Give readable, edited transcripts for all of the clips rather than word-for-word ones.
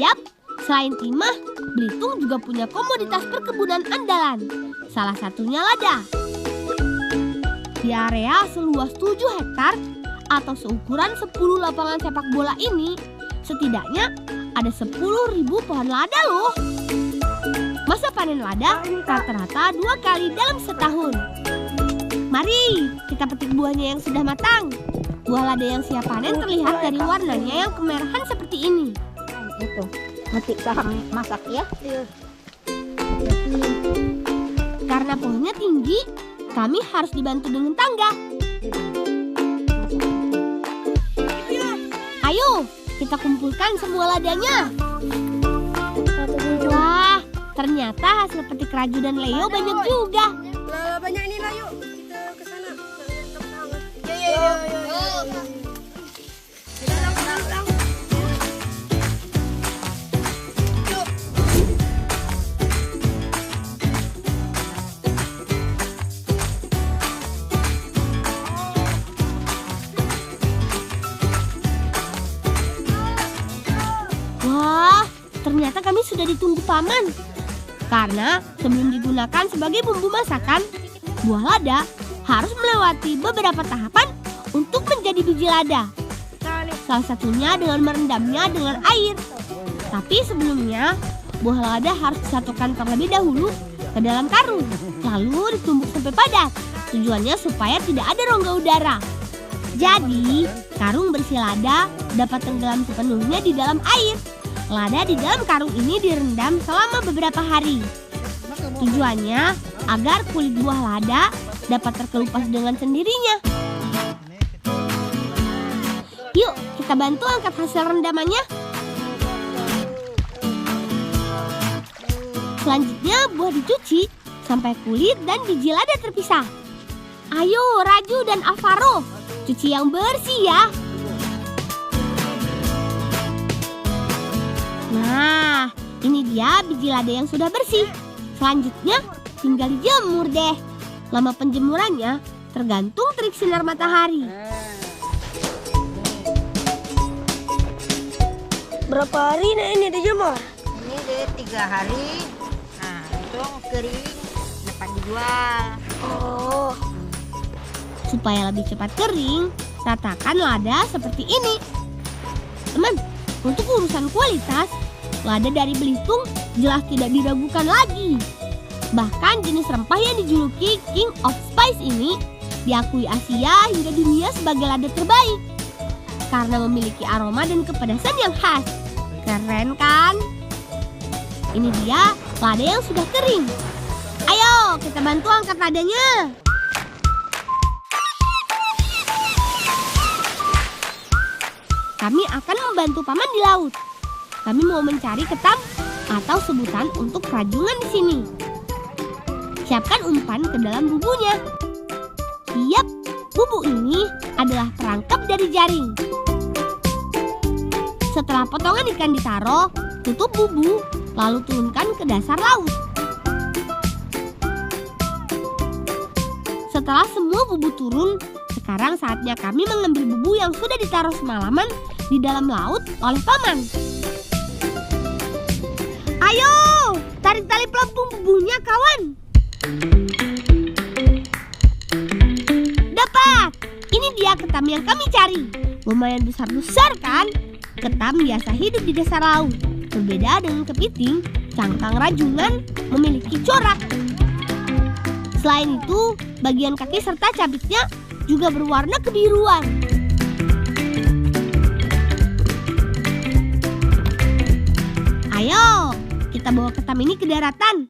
Yap, selain timah, Belitung juga punya komoditas perkebunan andalan. Salah satunya lada. Di area seluas 7 hektar atau seukuran 10 lapangan sepak bola ini, setidaknya ada 10.000 pohon lada loh. Masa panen lada rata-rata 2 kali dalam setahun. Mari kita petik buahnya yang sudah matang. Buah lada yang siap panen terlihat dari warnanya yang kemerahan seperti ini. Itu, metik saham masak ya. Karena pohonnya tinggi, kami harus dibantu dengan tangga. Ayo, kita kumpulkan semua ladanya. Wah, ternyata hasil petik Raju dan Leo banyak juga. Banyak ini lah, yuk kita ke sana. Wah, ternyata kami sudah ditunggu paman. Karena sebelum digunakan sebagai bumbu masakan, buah lada harus melewati beberapa tahapan untuk menjadi biji lada. Salah satunya dengan merendamnya dengan air. Tapi sebelumnya, buah lada harus disatukan terlebih dahulu ke dalam karung, lalu ditumbuk sampai padat. Tujuannya supaya tidak ada rongga udara. Jadi, karung berisi lada dapat tenggelam sepenuhnya di dalam air. Lada di dalam karung ini direndam selama beberapa hari. Tujuannya agar kulit buah lada dapat terkelupas dengan sendirinya. Yuk, kita bantu angkat hasil rendamannya. Selanjutnya buah dicuci sampai kulit dan biji lada terpisah. Ayo Raju dan Alvaro, cuci yang bersih ya. Nah, ini dia biji lada yang sudah bersih. Selanjutnya tinggal dijemur deh. Lama penjemurannya tergantung terik sinar matahari. Berapa hari ini dijemur? Ini deh 3 hari. Nah, itu kering dapat dijual. Oh, Supaya lebih cepat kering, ratakan lada seperti ini. Teman, untuk urusan kualitas, lada dari Belitung jelas tidak diragukan lagi. Bahkan jenis rempah yang dijuluki King of Spice ini diakui Asia hingga dunia sebagai lada terbaik. Karena memiliki aroma dan kepedasan yang khas. Keren kan? Ini dia lada yang sudah kering. Ayo kita bantu angkat ladanya. Kami akan membantu paman di laut. Kami mau mencari ketam atau sebutan untuk rajungan di sini. Siapkan umpan ke dalam bubunya. Yap, bubu ini adalah perangkap dari jaring. Setelah potongan ikan ditaruh, tutup bubu, lalu turunkan ke dasar laut. Setelah semua bubu turun, sekarang saatnya kami mengambil bubu yang sudah ditaruh semalaman di dalam laut oleh paman. Ayo, tarik tali pelampung bubunya kawan. Dapat! Ini dia ketam yang kami cari. Lumayan besar-besar kan? Ketam biasa hidup di dasar laut. Berbeda dengan kepiting, cangkang rajungan memiliki corak. Selain itu, bagian kaki serta cabiknya juga berwarna kebiruan. Ayo, kita bawa ketam ini ke daratan.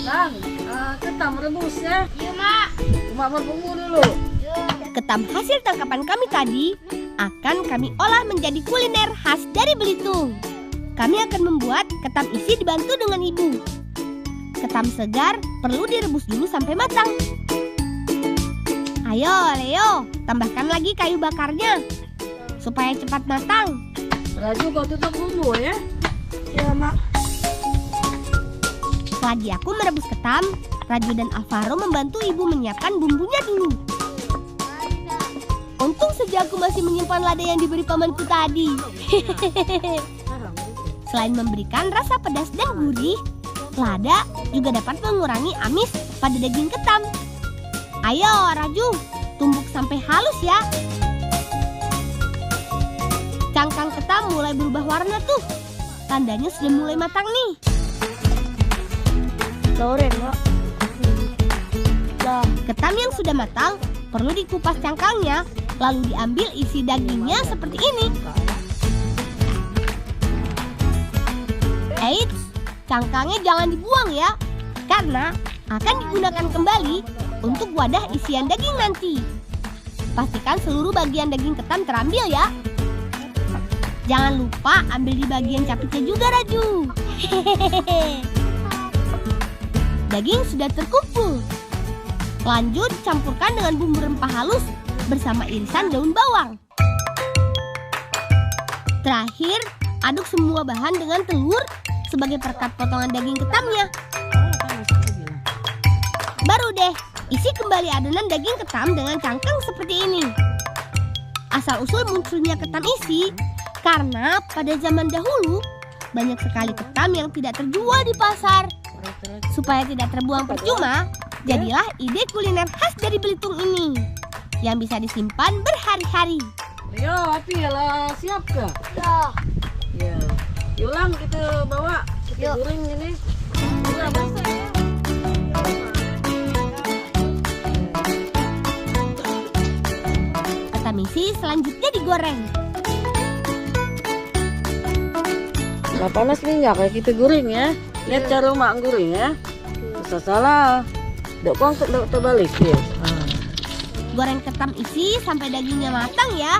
Bang, ketam rebusnya. Iya, Mak. Mak berbumbu dulu. Ketam hasil tangkapan kami tadi akan kami olah menjadi kuliner khas dari Belitung. Kami akan membuat ketam isi dibantu dengan ibu. Ketam segar perlu direbus dulu sampai matang. Ayo Leo, tambahkan lagi kayu bakarnya supaya cepat matang. Raju kau tutup dulu ya. Ya, Mak. Selagi aku merebus ketam, Raju dan Alvaro membantu ibu menyiapkan bumbunya dulu. Untung saja aku masih menyimpan lada yang diberi pamanku tadi. Selain memberikan rasa pedas dan gurih, lada juga dapat mengurangi amis pada daging ketam. Ayo Raju, tumbuk sampai halus ya. Cangkang ketam mulai berubah warna tuh. Tandanya sudah mulai matang nih. Goreng, Mak. Ketam yang sudah matang perlu dikupas cangkangnya, lalu diambil isi dagingnya seperti ini. Eits, cangkangnya jangan dibuang ya, karena akan digunakan kembali untuk wadah isian daging nanti. Pastikan seluruh bagian daging ketam terambil ya. Jangan lupa ambil di bagian capitnya juga, Raju. Daging sudah terkumpul. Lanjut campurkan dengan bumbu rempah halus bersama irisan daun bawang. Terakhir, aduk semua bahan dengan telur sebagai perekat potongan daging ketamnya. Baru deh, isi kembali adonan daging ketam dengan cangkang seperti ini. Asal-usul munculnya ketam isi karena pada zaman dahulu banyak sekali ketam yang tidak terjual di pasar. Supaya tidak terbuang percuma, jadilah ide kuliner khas dari Belitung ini yang bisa disimpan berhari-hari. Yo, api lah siap kah? Ya. Ya. Yulang kita bawa, kita goreng ini. Ketam isi selanjutnya digoreng. Nah, panas minyak kayak kita goreng ya. Lihat cara mak goreng ya. Salah. Dok kong terbalik ya. Goreng ketam isi sampai dagingnya matang ya.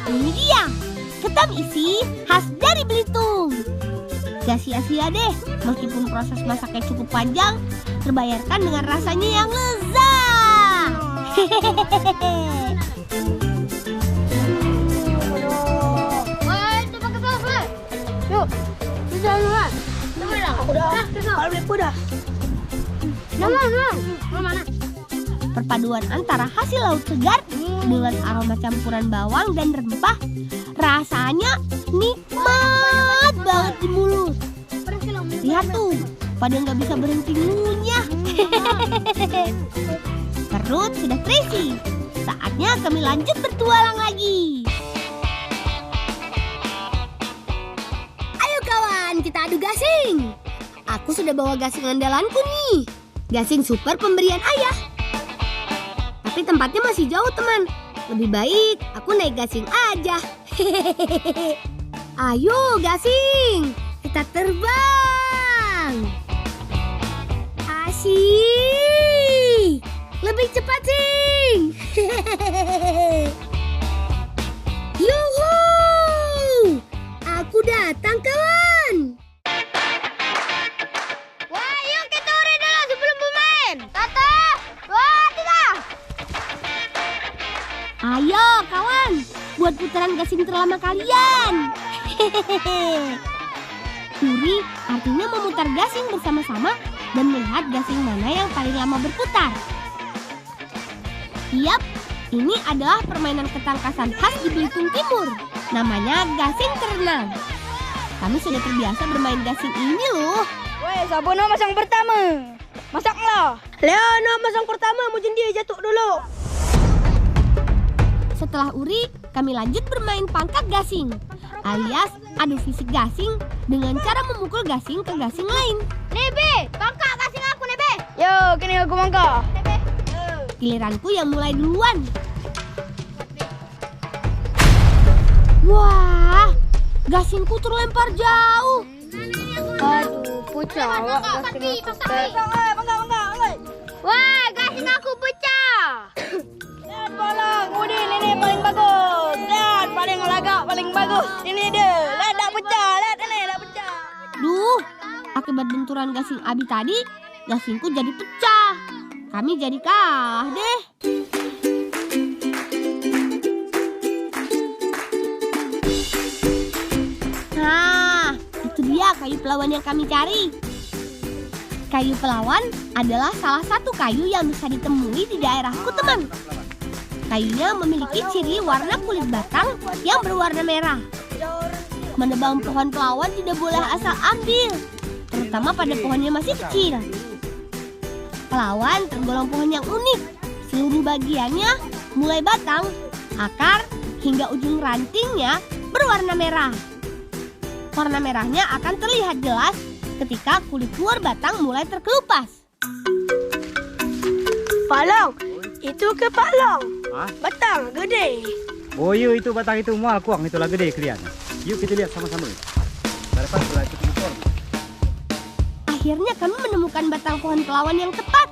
Ini dia, ketam isi khas dari Belitung. Gak sia-sia deh, meskipun proses masaknya cukup panjang, terbayarkan dengan rasanya yang lezat. Perpaduan antara hasil laut segar dengan aroma campuran bawang dan rempah, rasanya nikmat banget di mulut. Lihat tuh, pada nggak bisa berhenti ngunyah. Perut sudah terisi. Saatnya kami lanjut bertualang lagi. Ayo kawan, kita adu gasing. Aku sudah bawa gasing andalanku nih. Gasing super pemberian ayah. Tapi tempatnya masih jauh teman. Lebih baik aku naik gasing aja. Ayo gasing, kita terbang. Asyik, lebih cepat sing. Yuhu, aku datang kawan. Wah, yuk kita urai dulu sebelum bermain. 1, 2, 3. Ayo kawan, buat putaran gasing terlama kalian. Uri artinya memutar gasing bersama-sama dan melihat gasing mana yang paling lama berputar. Yap, ini adalah permainan ketangkasan khas di Belitung Timur. Namanya gasing terenang. Kami sudah terbiasa bermain gasing ini loh. Woi, siapa nak masang pertama? Masaklah. Leona masang pertama, mungkin dia jatuh dulu. Setelah Uri, kami lanjut bermain pangkat gasing, alias adu fisik gasing dengan cara memukul gasing ke gasing lain. Nebe, bangka gasing aku Nebe. Yo, kini aku bangka. Giliranku yang mulai duluan. Wah, gasingku terlempar jauh. Aduh, pecah. Gasing aku. Bangka. Wah, gasing aku pecah. Lihat bola, Udin ini paling bagus. Lihat paling lagak, paling bagus. Ini dia. Lihat dah pecah, lihat ini dah pecah. Duh, akibat benturan gasing Abi tadi, gasingku jadi pecah. Kami jadi kalah deh. dia kayu pelawan yang kami cari. Kayu pelawan adalah salah satu kayu yang bisa ditemui di daerahku, teman. Kayunya memiliki ciri warna kulit batang yang berwarna merah. Menebang pohon pelawan tidak boleh asal ambil, terutama pada pohonnya masih kecil. Pelawan tergolong pohon yang unik. Seluruh bagiannya, mulai batang, akar, hingga ujung rantingnya berwarna merah. Warna merahnya akan terlihat jelas ketika kulit luar batang mulai terkelupas. Palong, itu kepalong. Hah? Batang gede. Oh iya, itu batang itu mual kuang, itulah gede kelihatan. Yuk kita lihat sama-sama. Daripada sudah cukup kuang. Akhirnya kami menemukan batang pohon pelawan yang tepat.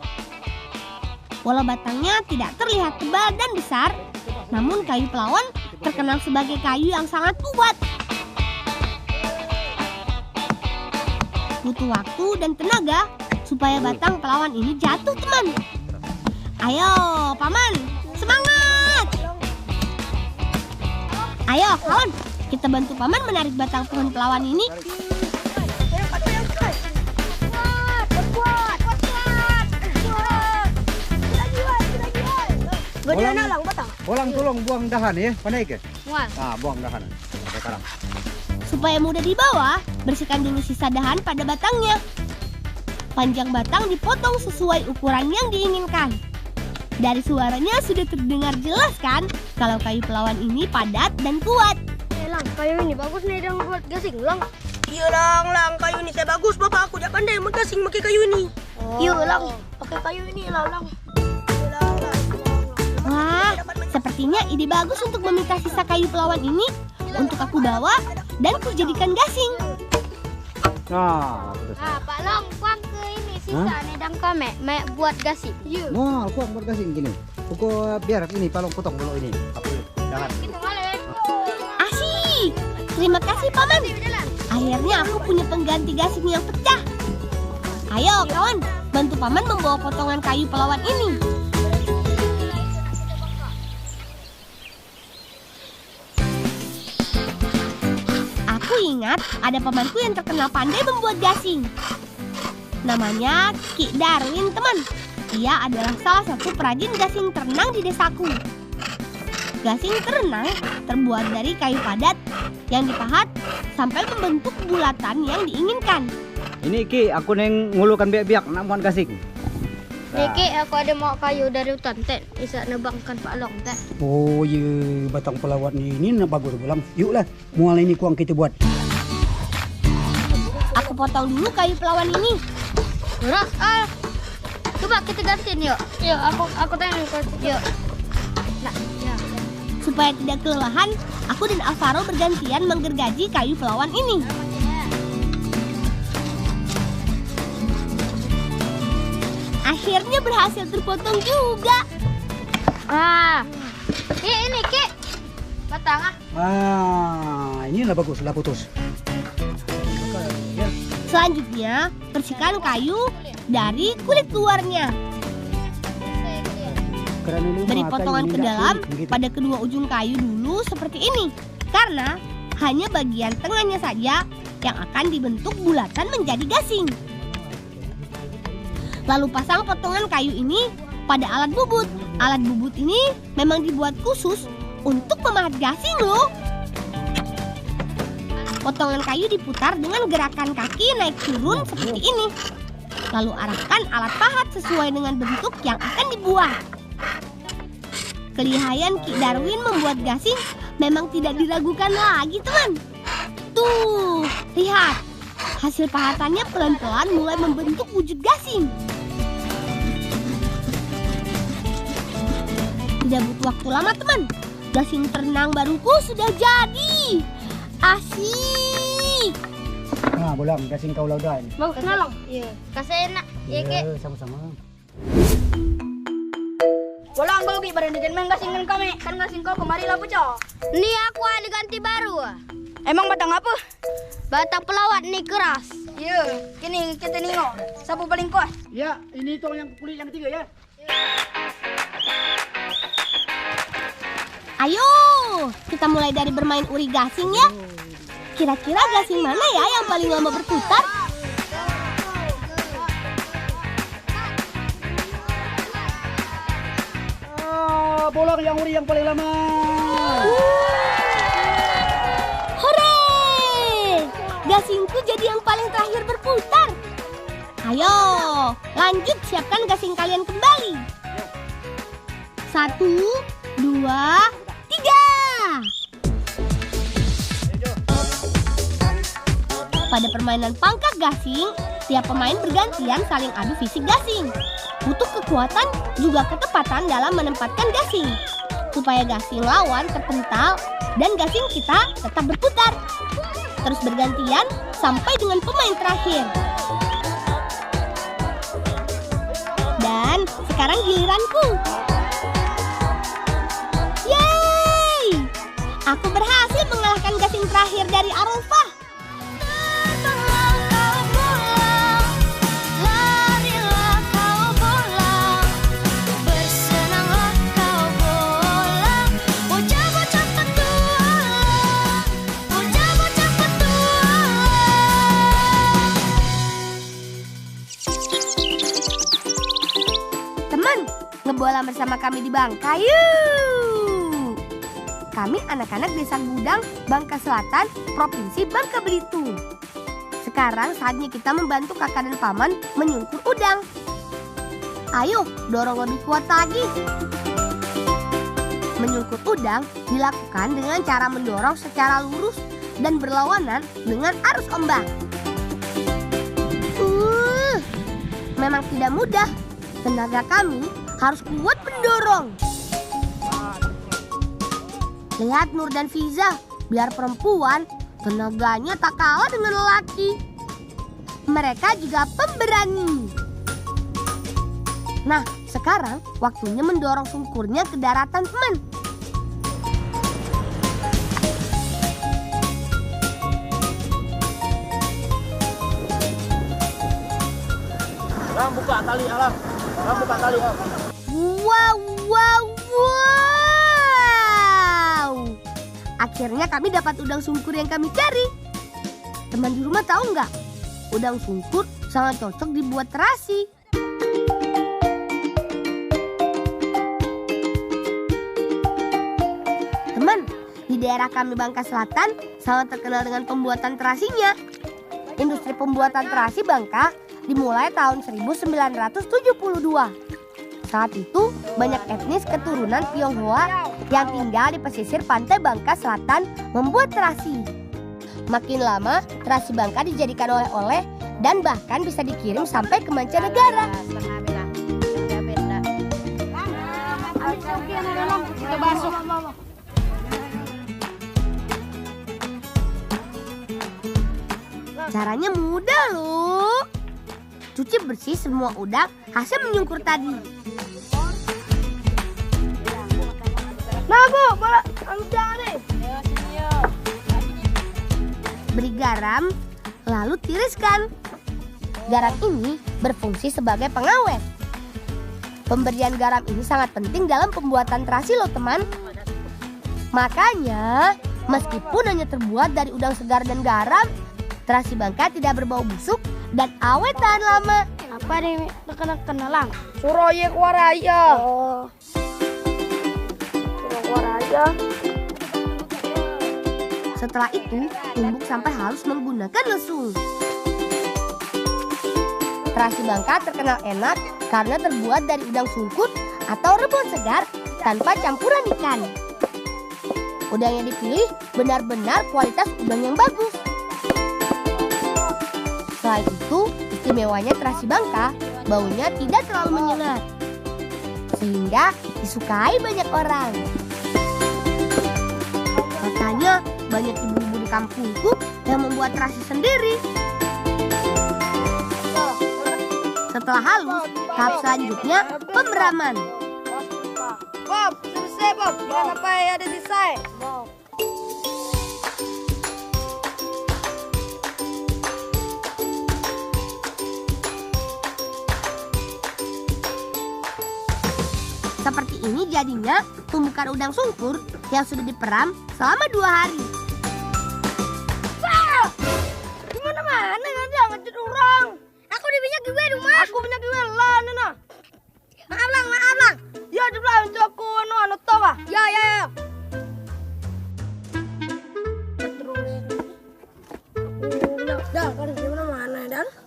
Walau batangnya tidak terlihat tebal dan besar, namun kayu pelawan terkenal sebagai kayu yang sangat kuat. Butuh waktu dan tenaga supaya batang pelawan ini jatuh, teman. Ayo, Paman, semangat! Ayo, kawan, kita bantu Paman menarik batang pohon pelawan ini. Bolang tolong buang dahan ya, pandai ke? Mual. Buang dahan. Sekarang. Supaya mudah dibawa, bersihkan dulu sisa dahan pada batangnya. Panjang batang dipotong sesuai ukuran yang diinginkan. Dari suaranya sudah terdengar jelas kan kalau kayu pelawan ini padat dan kuat. Lang, kayu ini bagus nih yang buat gasing, Lang. Iya, Lang, kayu ini saya bagus. Bapak aku tidak pandai menggasing pakai kayu ini. Iya, Lang, pakai kayu ini lah, Lang. Wah, sepertinya ide bagus untuk meminta sisa kayu pelawan ini untuk aku bawa dan kujadikan gasing. Pak Long, kuang ke ini sisa nedang kame, buat gasing. Iya. Mual kuang buat gasing gini. Pukul biar ini palong potong dulu ini. Apa dahan? Kita boleh. Asyik! Terima kasih, Paman. Akhirnya aku punya pengganti gasing yang pecah. Ayo, kawan, bantu Paman membawa potongan kayu pelawan ini. Ingat, ada pamanku yang terkenal pandai membuat gasing. Namanya Ki Darwin, teman. Ia adalah salah satu perajin gasing terenang di desaku. Gasing terenang terbuat dari kayu padat yang dipahat sampai membentuk bulatan yang diinginkan. Ini Ki, aku neng ngulukan biak-biak nak buat gasing. Niki, aku ada mau kayu dari hutan, Teh. Bisa nebangkan Pak Long, Teh. Oh iya, batang pelawan ini bagus Bolang. Yuklah, mual ini kuang kita buat. Aku potong dulu kayu pelawan ini. Beras, coba kita gantiin yuk. Yuk, aku tengok. Yuk. Nah, ya. Supaya tidak kelelahan, aku dan Alvaro bergantian menggergaji kayu pelawan ini. Akhirnya berhasil terpotong juga. Ini Ki. Batang Inilah bagus, lah putus. Selanjutnya, bersihkan kayu dari kulit luarnya. Beri potongan ke dalam pada kedua ujung kayu dulu seperti ini. Karena hanya bagian tengahnya saja yang akan dibentuk bulatan menjadi gasing. Lalu pasang potongan kayu ini pada alat bubut. Alat bubut ini memang dibuat khusus untuk memahat gasing loh. Potongan kayu diputar dengan gerakan kaki naik turun seperti ini. Lalu arahkan alat pahat sesuai dengan bentuk yang akan dibuat. Kelihayan Ki Darwin membuat gasing memang tidak diragukan lagi, teman. Tuh, lihat. Hasil pahatannya pelan-pelan mulai membentuk wujud gasing. Tidak butuh waktu lama, teman. Gasing terenang baruku sudah jadi. Asyik. Bolang, gasing kau laudan. Bagus na Long. Iya. Kasih enak. Iya, Ki. Sama-sama. Bolang bagi pada dengan main gasing dengan kami. Kan gasing kau kemari lah pecah. Nih aku ada ganti baru. Emang batang apa? Batang pelawat nih keras. Iya, kini kita nengok. Siapa paling kuat? Ya, ini tong yang kulit yang ketiga ya. Ayo, kita mulai dari bermain uri gasing ya. Kira-kira gasing mana ya yang paling lama berputar? Bola yang uri yang paling lama. Hore! Gasingku jadi yang paling terakhir berputar. Ayo, lanjut siapkan gasing kalian kembali. 1, 2, 3. Pada permainan pangkak gasing, tiap pemain bergantian saling adu fisik gasing. Butuh kekuatan juga ketepatan dalam menempatkan gasing, supaya gasing lawan terpental dan gasing kita tetap berputar. Terus bergantian sampai dengan pemain terakhir. Dan sekarang giliranku. Yeay! Aku berhasil mengalahkan gasing terakhir dari Arafah. Ngebola bersama kami di Bangka yuk! Kami anak-anak Desa Gudang, Bangka Selatan, Provinsi Bangka Belitung. Sekarang saatnya kita membantu kakak dan paman menyungkur udang. Ayo, dorong lebih kuat lagi. Menyungkur udang dilakukan dengan cara mendorong secara lurus dan berlawanan dengan arus ombak. Memang tidak mudah. Tenaga kami harus kuat mendorong. Lihat Nur dan Fiza, biar perempuan, tenaganya tak kalah dengan lelaki. Mereka juga pemberani. Nah, sekarang waktunya mendorong sungkurnya ke daratan, teman. Alam, buka tali, Alam. Alam, buka tali, Alam. Wow. Akhirnya kami dapat udang sungkur yang kami cari. Teman di rumah tahu nggak? Udang sungkur sangat cocok dibuat terasi. Teman, di daerah kami Bangka Selatan sangat terkenal dengan pembuatan terasinya. Industri pembuatan terasi Bangka dimulai tahun 1972. Saat itu banyak etnis keturunan Tionghoa yang tinggal di pesisir pantai Bangka Selatan membuat terasi. Makin lama terasi Bangka dijadikan oleh-oleh dan bahkan bisa dikirim sampai ke mancanegara. Kita basuh. Caranya mudah loh. Cuci bersih semua udang hasil menyungkur tadi. Nah Bu, bola udang nih. Beri garam, lalu tiriskan. Garam ini berfungsi sebagai pengawet. Pemberian garam ini sangat penting dalam pembuatan terasi loh teman. Makanya, meskipun hanya terbuat dari udang segar dan garam, terasi Bangka tidak berbau busuk dan awet tahan lama. Apa nih kenalan? Suraya Waraya. Oh. Suraya Waraya. Setelah itu, tumbuk sampai halus menggunakan lesung. Terasi Bangka terkenal enak karena terbuat dari udang sungkur atau rebon segar tanpa campuran ikan. Udang yang dipilih benar-benar kualitas udang yang bagus. Selain itu, istimewanya terasi Bangka, baunya tidak terlalu menyengat, sehingga disukai banyak orang. Katanya banyak ibu-ibu di kampungku yang membuat terasi sendiri. Setelah halus, tahap selanjutnya pemeraman. Bob, selesai Bob. Jangan sampai ada sisa. Seperti ini jadinya tumbukan udang sungkur yang sudah diperam selama 2 hari.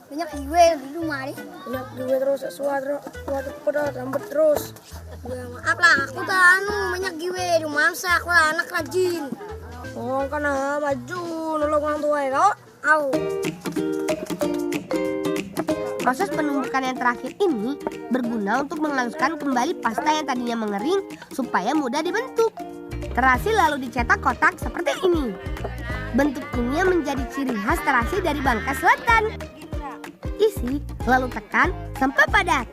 banyak gue di rumah nih. Banyak gue terus suatu pada rambut terus. Ya maaf lah, aku tak banyak gue di rumah aku lah anak rajin. Oh karena maju nolong orang tua ya kau. Au. Proses penumbukan yang terakhir ini berguna untuk menghaluskan kembali pasta yang tadinya mengering supaya mudah dibentuk. Terasi lalu dicetak kotak seperti ini. Bentuk ini yang menjadi ciri khas terasi dari Bangka Selatan. Isi lalu tekan sampai padat.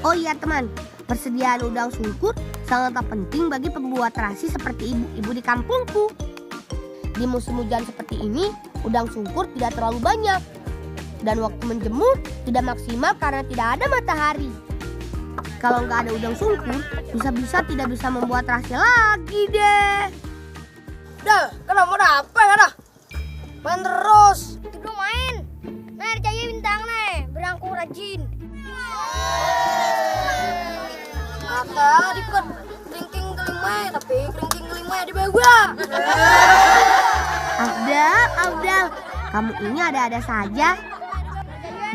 Oh iya teman, persediaan udang sungkur sangatlah penting bagi pembuat terasi seperti ibu-ibu di kampungku. Di musim hujan seperti ini, udang sungkur tidak terlalu banyak. Dan waktu menjemur tidak maksimal karena tidak ada matahari. Kalau nggak ada udang sungkur, bisa-bisa tidak bisa membuat terasi lagi deh. Dah, kenapa apa ya dah? Main terus. Tidur main. Nah, cahaya bintang nih, berangku rajin. Kata dikut keringking kelima, tapi keringking kelima di bawah. Afdal, kamu ini ada-ada saja.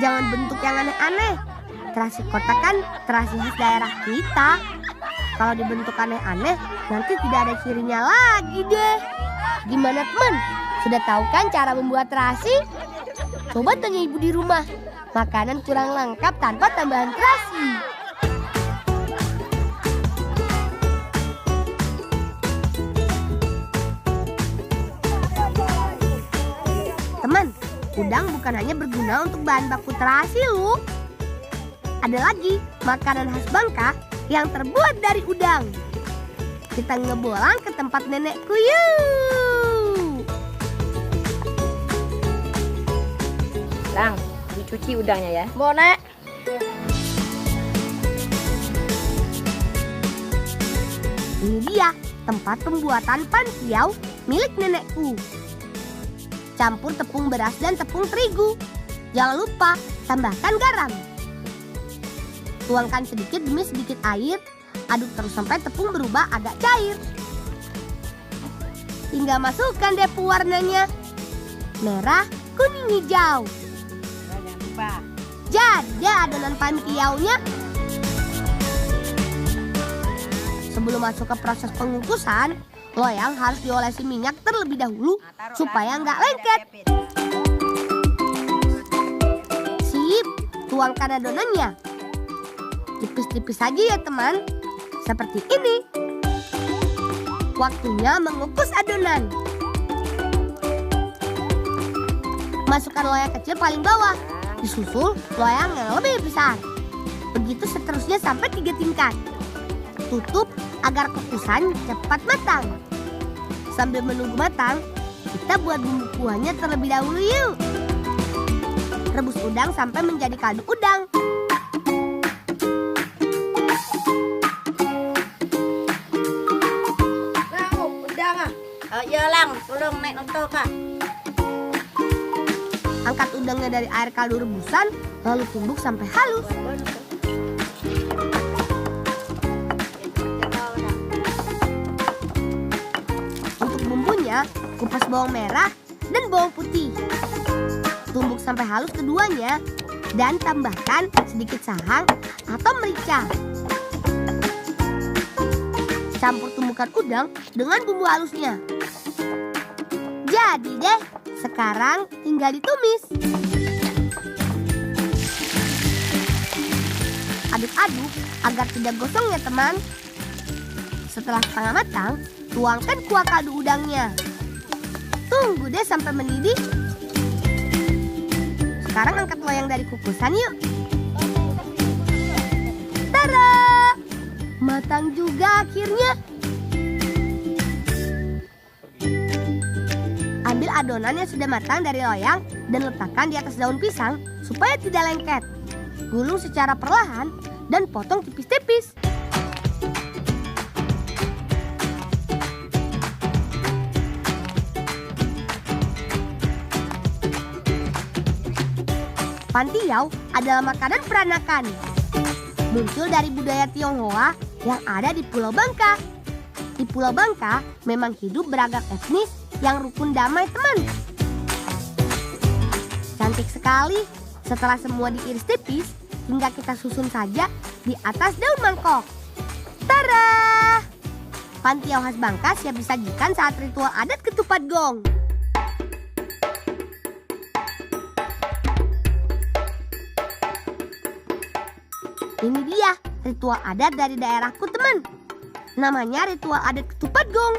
Jangan bentuk yang aneh-aneh. Terasi kotak kan terasi khas daerah kita. Kalau dibentuk aneh-aneh, nanti tidak ada cirinya lagi deh. Gimana teman? Sudah tahu kan cara membuat terasi? Coba tanya ibu di rumah. Makanan kurang lengkap tanpa tambahan terasi. Teman, udang bukan hanya berguna untuk bahan baku terasi loh. Ada lagi makanan khas Bangka yang terbuat dari udang. Kita ngebolang ke tempat nenekku yuk. Lang, dicuci udangnya ya. Bonek. Ini dia tempat pembuatan pantiau milik nenekku. Campur tepung beras dan tepung terigu. Jangan lupa tambahkan garam. Tuangkan sedikit demi sedikit air. Aduk terus sampai tepung berubah agak cair. Tinggal masukkan deh pewarnanya. Merah, kuning, hijau. Jangan lupa. Jadi adonan pantiaunya. Sebelum masuk ke proses pengukusan, loyang harus diolesi minyak terlebih dahulu supaya nggak lengket. Sip, tuangkan adonannya. Tipis-tipis saja ya teman, seperti ini. Waktunya mengukus adonan. Masukkan loyang kecil paling bawah, disusul loyang yang lebih besar. Begitu seterusnya sampai 3 tingkat. Tutup agar kukusan cepat matang. Sambil menunggu matang, kita buat bumbu kuahnya terlebih dahulu yuk. Rebus udang sampai menjadi kaldu udang. Ya Lang, tolong naik nonton Kak. Angkat udangnya dari air kaldu rebusan, lalu tumbuk sampai halus. Untuk bumbunya, kupas bawang merah dan bawang putih. Tumbuk sampai halus keduanya dan tambahkan sedikit sahang atau merica. Campur tumbukan udang dengan bumbu halusnya. Jadi deh, sekarang tinggal ditumis. Aduk-aduk agar tidak gosong ya teman. Setelah setengah matang, tuangkan kuah kaldu udangnya. Tunggu deh sampai mendidih. Sekarang angkat loyang dari kukusan yuk. Tada! Matang juga akhirnya. Ambil adonan yang sudah matang dari loyang dan letakkan di atas daun pisang supaya tidak lengket. Gulung secara perlahan dan potong tipis-tipis. Pantiau adalah makanan peranakan. Muncul dari budaya Tionghoa yang ada di Pulau Bangka. Di Pulau Bangka memang hidup beragam etnis yang rukun damai teman. Cantik sekali Setelah semua diiris tipis, tinggal kita susun saja di atas daun mangkok. Tara! Pantiau khas Bangka siap disajikan saat ritual adat ketupat gong. Ini dia ritual adat dari daerahku, teman. Namanya ritual adat ketupat gong.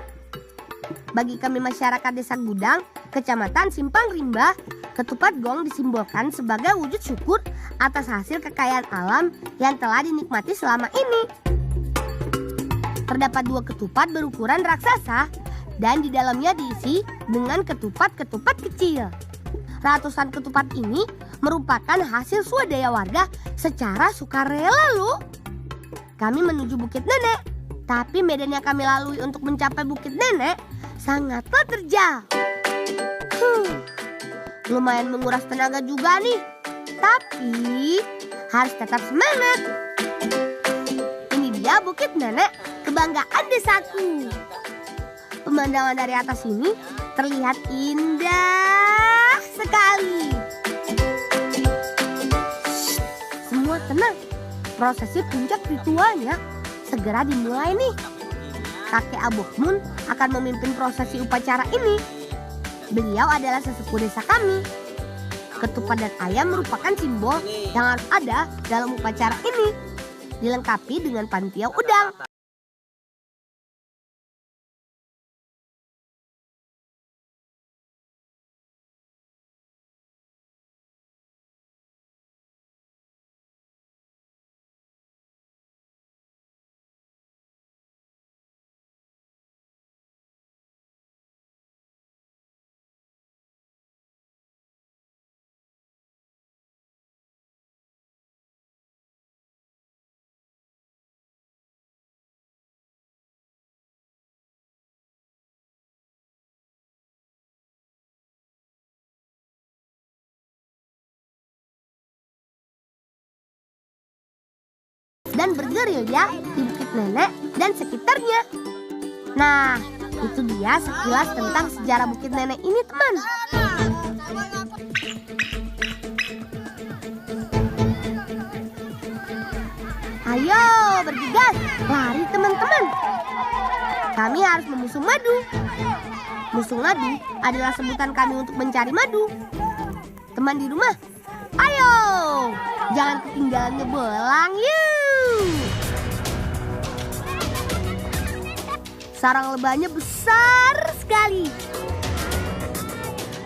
Bagi kami masyarakat Desa Gudang, Kecamatan Simpang Rimba, ketupat gong disimbolkan sebagai wujud syukur atas hasil kekayaan alam yang telah dinikmati selama ini. Terdapat 2 ketupat berukuran raksasa dan di dalamnya diisi dengan ketupat-ketupat kecil. Ratusan ketupat ini merupakan hasil swadaya warga secara sukarela loh. Kami menuju Bukit Nenek, tapi medan yang kami lalui untuk mencapai Bukit Nenek sangatlah terjal. Lumayan menguras tenaga juga nih, tapi harus tetap semangat. Ini dia Bukit Nenek, kebanggaan desaku. Pemandangan dari atas ini terlihat indah sekali. Semua tenang, prosesi puncak ritualnya segera dimulai nih. Kakek Abokmun akan memimpin prosesi upacara ini. Beliau adalah sesepuh desa kami. Ketupat dan ayam merupakan simbol yang harus ada dalam upacara ini, dilengkapi dengan pantiau udang. Dan bergerilya di Bukit Nenek dan sekitarnya. Nah, itu dia sekilas tentang sejarah Bukit Nenek ini, teman. Ayo bergegas, lari teman-teman. Kami harus memusung madu. Musung madu adalah sebutan kami untuk mencari madu. Teman di rumah, ayo, jangan ketinggalan ngebolang yuk. Sarang lebahnya besar sekali.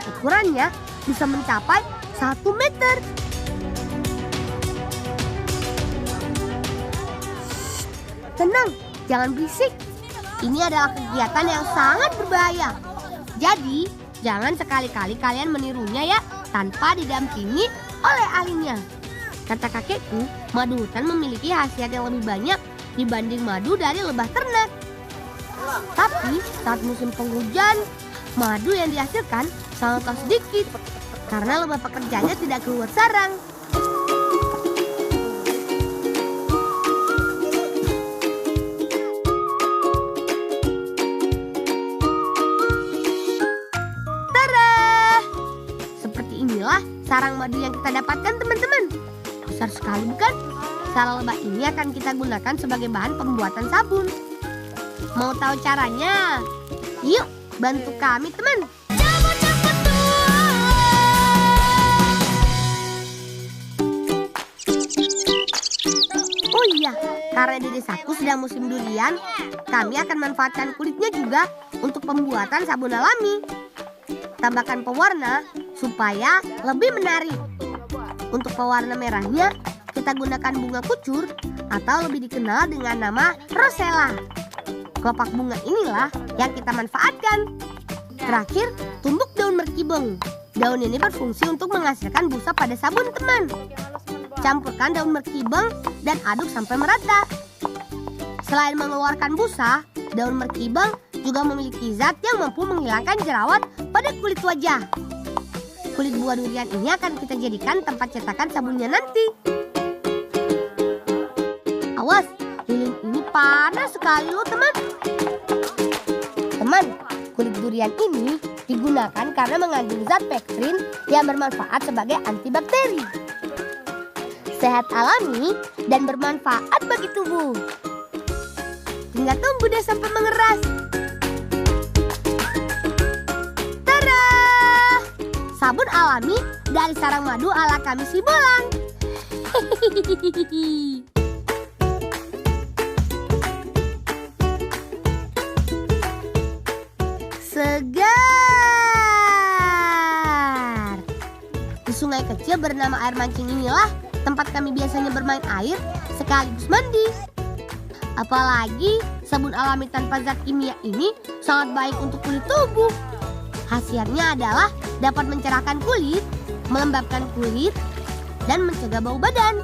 Ukurannya bisa mencapai 1 meter. Tenang, jangan berisik. Ini adalah kegiatan yang sangat berbahaya. Jadi, jangan sekali-kali kalian menirunya ya, tanpa didampingi oleh ahlinya. Kata kakekku, madu hutan memiliki khasiat yang lebih banyak dibanding madu dari lebah ternak. Tapi saat musim penghujan, madu yang dihasilkan sangatlah sedikit karena lebah pekerjanya tidak keluar sarang. Tada! Seperti inilah sarang madu yang kita dapatkan, teman-teman. Besar sekali bukan? Sarang lebah ini akan kita gunakan sebagai bahan pembuatan sabun. Mau tahu caranya? Yuk, bantu kami, teman. Oh iya, karena di desaku sedang musim durian, kami akan manfaatkan kulitnya juga untuk pembuatan sabun alami. Tambahkan pewarna supaya lebih menarik. Untuk pewarna merahnya, kita gunakan bunga kucur atau lebih dikenal dengan nama rosella. Kelopak bunga inilah yang kita manfaatkan. Terakhir, tumbuk daun merkibeng. Daun ini berfungsi untuk menghasilkan busa pada sabun, teman. Campurkan daun merkibeng dan aduk sampai merata. Selain mengeluarkan busa, daun merkibeng juga memiliki zat yang mampu menghilangkan jerawat pada kulit wajah. Kulit buah durian ini akan kita jadikan tempat cetakan sabunnya nanti. Awas, lilin ini panas sekali loh, teman. Teman, kulit durian ini Digunakan karena mengandung zat pektin yang bermanfaat sebagai antibakteri. Sehat alami dan bermanfaat bagi tubuh. Tinggal tunggu deh sampai mengeras. Tada! Sabun alami dari sarang madu ala kami Sibolan. Segar. Di sungai kecil bernama Air Mancing inilah tempat kami biasanya bermain air sekaligus mandi. Apalagi sabun alami tanpa zat kimia ini sangat baik untuk kulit tubuh. Khasiatnya adalah dapat mencerahkan kulit, melembabkan kulit, dan mencegah bau badan.